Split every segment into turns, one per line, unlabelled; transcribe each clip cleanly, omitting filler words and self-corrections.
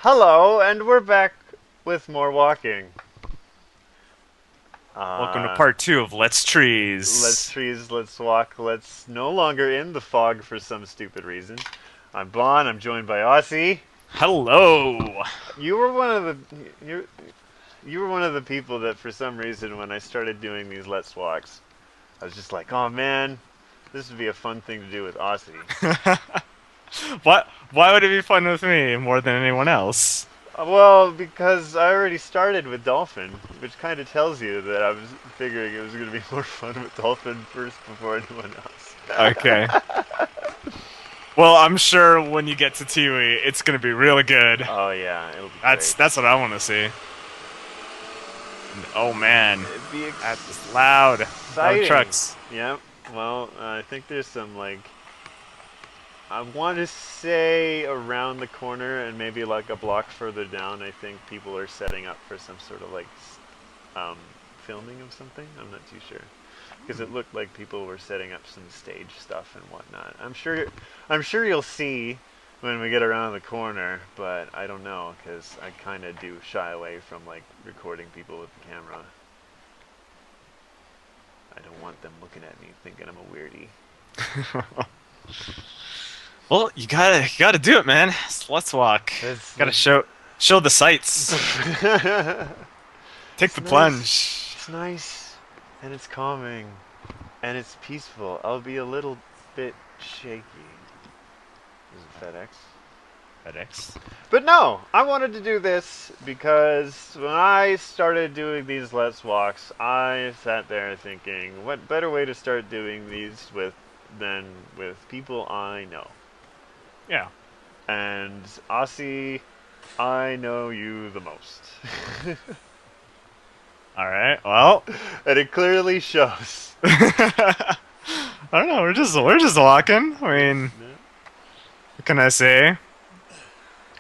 Hello, and we're back with more walking.
Welcome to
Uh,
part two of Let's
let's
Trees.
trees, let's walk, let's no longer in the fog for some stupid reason. I'm Bon, I'm joined by Aussie.
Hello!
You were one of the you were one of the people that for some reason when I started doing these let's walks, I was just like, oh man, this would be a fun thing to do with Aussie.
Why would it be fun with me more than anyone else?
Well, because I already started with Dolphin, which kind of tells you that I was figuring it was going to be more fun with Dolphin first before anyone
Okay.
else.
Well, I'm sure when you get to Tiwi, it's gonna be really good.
Oh yeah, it'll be
That's
great.
that's what I want to see. Oh man,
It'd be
that's loud. Loud
exciting.
trucks.
Yep. Well, I think there's some like I want to say around the corner and maybe like a block further down. I think people are setting up for some sort of like um, filming of something. I'm not too sure because it looked like people were setting up some stage stuff and whatnot. I'm sure you'll see when we get around the corner, but I don't know because I kind of do shy away from like recording people with the camera. I don't want them looking at me thinking I'm a weirdie.
Well, you gotta do it, man. So let's walk.
It's,
Gotta
it's,
show the sights. Take
it's
the
nice.
plunge.
It's nice, and it's calming, and it's peaceful. I'll be a little bit shaky. Is it FedEx?
FedEx.
But no, I wanted to do this because when I started doing these Let's Walks, I sat there thinking, what better way to start doing these with than with people I know?
Yeah.
And Aussie, I know you the most.
All right. Well,
And it clearly shows.
I don't know. We're just walking. I mean, what can I say?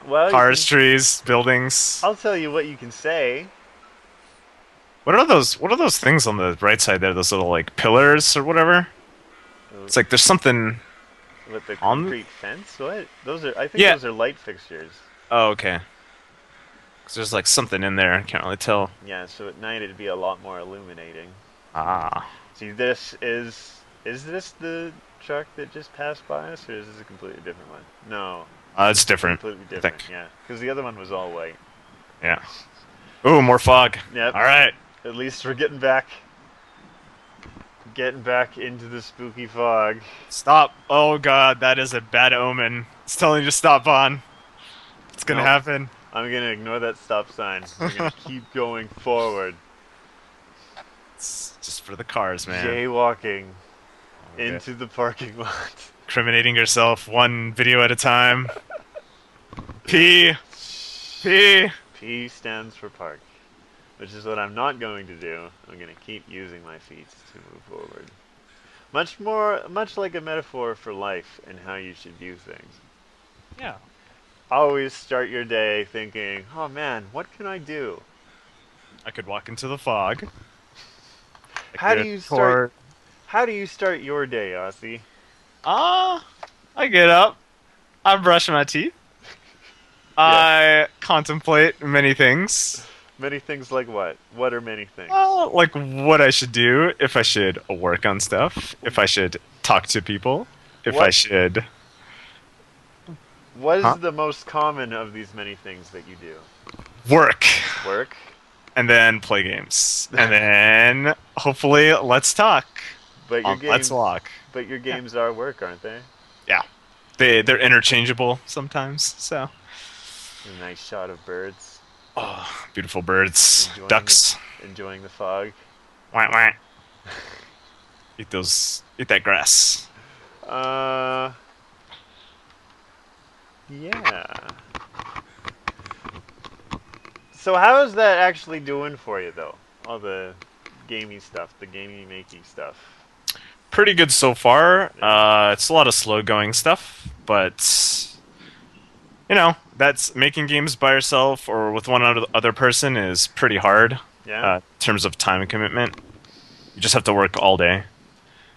Well, you
Cars,
can.
trees, buildings.
I'll tell you what you can say.
What are those? What are those things on the right side there? Those little like pillars or whatever.
Uh,
It's like there's something
With the
on.
concrete fence? What? Those are. I think
Yeah.
those are light fixtures.
Oh, okay. 'Cause there's like something in there. I can't really tell.
Yeah. So at night it'd be a lot more illuminating.
Ah.
See, this is. Is this the truck that just passed by us, or is this a completely different one? No,
It's different.
completely
I
different.
think.
Yeah, because the other one was all white.
Yeah. Ooh, more fog.
Yep.
All right.
At least we're getting back into the spooky fog.
Stop. Oh God, that is a bad omen. It's telling you to stop on. It's gonna
Nope.
happen.
I'm gonna ignore that stop sign. We're gonna keep going forward.
It's just for the cars, man.
Jaywalking
Okay.
into the parking lot.
Incriminating yourself one video at a time. P. P.
P stands for park, which is what I'm not going to do. I'm going to keep using my feet to move forward. Much like a metaphor for life and how you should view things.
Yeah.
Always start your day thinking, oh man, what can I do?
I could walk into the fog. I
How do
could
you start?
pour.
How do you start your day, Aussie?
Ah, I get up. I brush my teeth.
Yes.
I contemplate many things.
Many things like what? What are many things?
Like what I should do, if I should work on stuff, if I should talk to people, if I
What
should.
What
Huh?
is the most common of these many things that you do?
Work.
Work?
And then play games. And then hopefully let's talk.
But your
Let's
games
walk.
but your
Yeah.
games are work, aren't they?
Yeah. They're interchangeable sometimes, so
A nice shot of birds
oh, beautiful birds,
enjoying
ducks.
enjoying the fog.
Wah, wah. Eat that grass.
Uh, yeah. So how is that actually doing for you though? All the gamey stuff, the gamey makey stuff.
Pretty good so far.
Yeah.
It's a lot of slow going stuff, but that's making games by yourself or with one other person is pretty hard
Yeah.
in terms of time and commitment. You just have to work all day.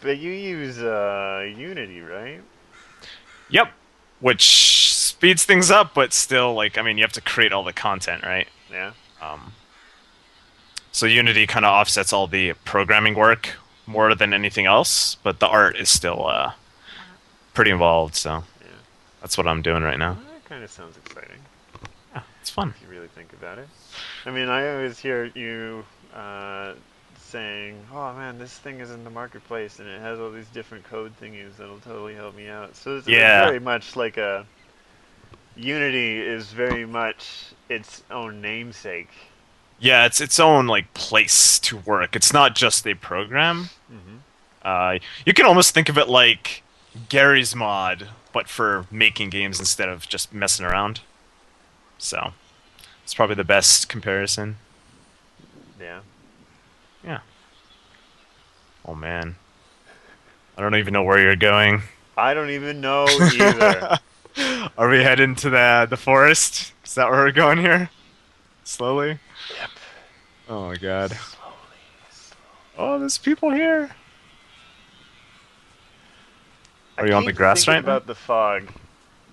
But you use Unity, right?
Yep. Which speeds things up, but still, like, I mean, you have to create all the content, right?
Yeah.
Um, so Unity kind of offsets all the programming work more than anything else, but the art is still pretty involved. So
Yeah.
that's what I'm doing right now.
Well, that kind of sounds exciting
Yeah, it's fun.
if you really think about it. I mean, I always hear you saying, "Oh man, this thing is in the marketplace and it has all these different code thingies that'll totally help me out." So it's
Yeah,
very much like a Unity is very much its own namesake.
yeah, it's its own like place to work. It's not just a program.
Hmm.
You can almost think of it like Gary's Mod, but for making games instead of just messing around. So it's probably the best comparison.
Yeah.
Yeah. Oh man, I don't even know where you're going.
I don't even know either.
Are we heading to the forest? Is that where we're going here? Slowly?
Yep.
Oh my god.
Slowly.
Oh, there's people here. Are
I
you on the
keep
grass
thinking
right now?
about the fog.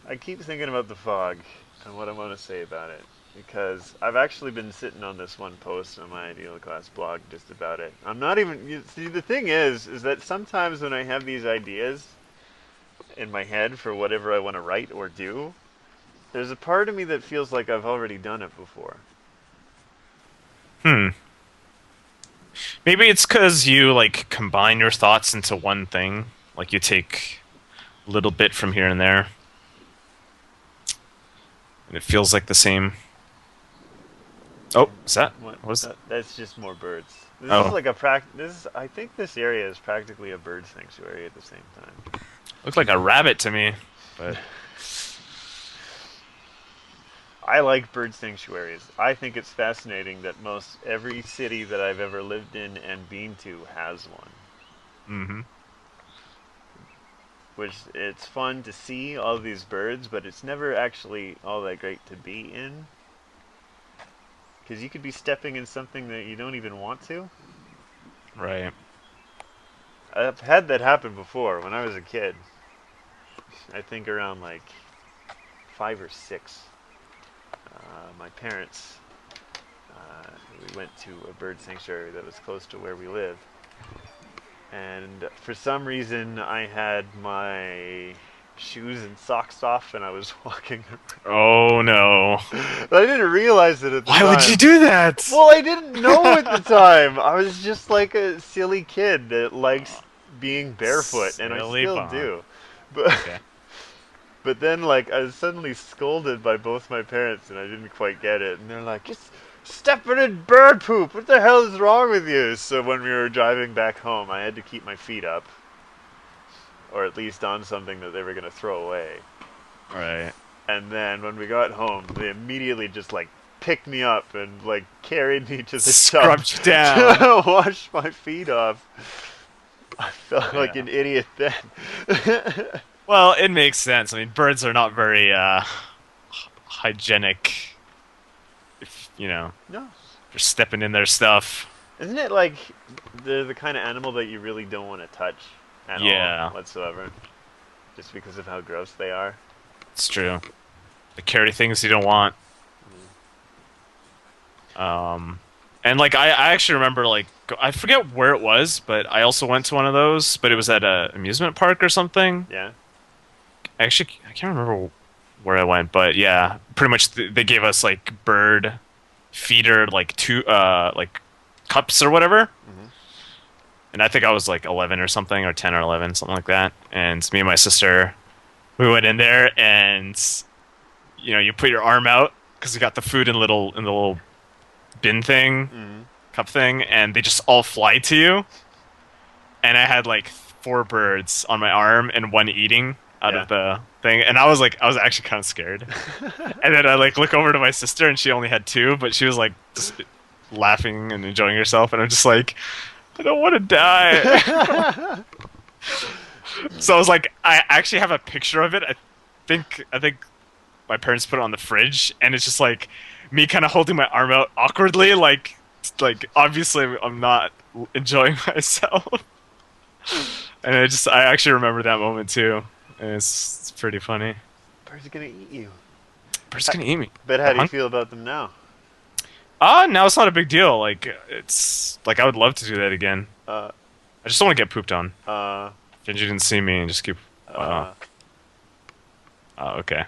I keep thinking about the fog and what I want to say about it because I've actually been sitting on this one post on my Ideal Class blog just about it. I'm not even see the thing is that sometimes when I have these ideas in my head for whatever I want to write or do, there's a part of me that feels like I've already done it before.
Hmm. Maybe it's because you like combine your thoughts into one thing. Like you take a little bit from here and there, and it feels like the same. Oh, is that?
What?
What is it?
That's just more birds. This is
Oh,
like This I think this area is practically a bird sanctuary at the same time.
looked like a rabbit to me, but
I like bird sanctuaries. I think it's fascinating that most every city that I've ever lived in and been to has one.
mm-hmm.
Which it's fun to see all these birds, but it's never actually all that great to be in. Because you could be stepping in something that you don't even want to.
Right.
I've had that happen before when I was a kid. I think around like 5 or 6. My parents, we went to a bird sanctuary that was close to where we lived. And for some reason, I had my shoes and socks off and I was walking
Oh no.
around. But I didn't realize it at the
Why
time.
would you do that?
Well, I didn't know at the time. I was just like a silly kid that likes being barefoot, and I
Silly
still
bum.
do. But
Okay.
but then like I was suddenly scolded by both my parents, and I didn't quite get it. And they're like, "Just stepping in bird poop. What the hell is wrong with you?" So when we were driving back home, I had to keep my feet up, or at least on something that they were gonna throw away.
Right.
And then when we got home, they immediately just like picked me up and like carried me to the tub
Scrubbed you down.
to wash my feet off. I felt like
Yeah.
an idiot then.
Well, it makes sense. I mean, birds are not very hygienic. If you know,
No.
they're stepping in their stuff.
Isn't it like they're the kind of animal that you really don't want to touch at
Yeah.
all whatsoever? Just because of how gross they are?
It's true. They carry things you don't want. And like I actually remember like I forget where it was, but I also went to one of those, but it was at a amusement park or something.
Yeah?
Actually, I can't remember where I went, but yeah, pretty much they gave us like bird feeder like like cups or whatever.
Hmm.
And I think I was like 11 or something, or 10 or 11, something like that. And me and my sister, we went in there, and you know, you put your arm out because you got the food in the little bin thing,
Hmm.
cup thing, and they just all fly to you. And I had like 4 birds on my arm and one eating out
Yeah.
of the thing, and I was actually kind of scared. And then I like look over to my sister, and she only had 2, but she was like just laughing and enjoying herself, and I'm just like, I don't want to die. So I was like, I actually have a picture of it. I think my parents put it on the fridge, and it's just like me kind of holding my arm out awkwardly, like obviously I'm not enjoying myself. And I actually remember that moment too, and it's pretty funny.
Bird's gonna eat you.
Bird's gonna eat me.
But how do you feel about them now?
Now it's not a big deal. Like it's like I would love to do that again.
Uh,
I just don't want to get pooped on.
uh,
Genji didn't see me and just keep.
uh,
Oh, okay.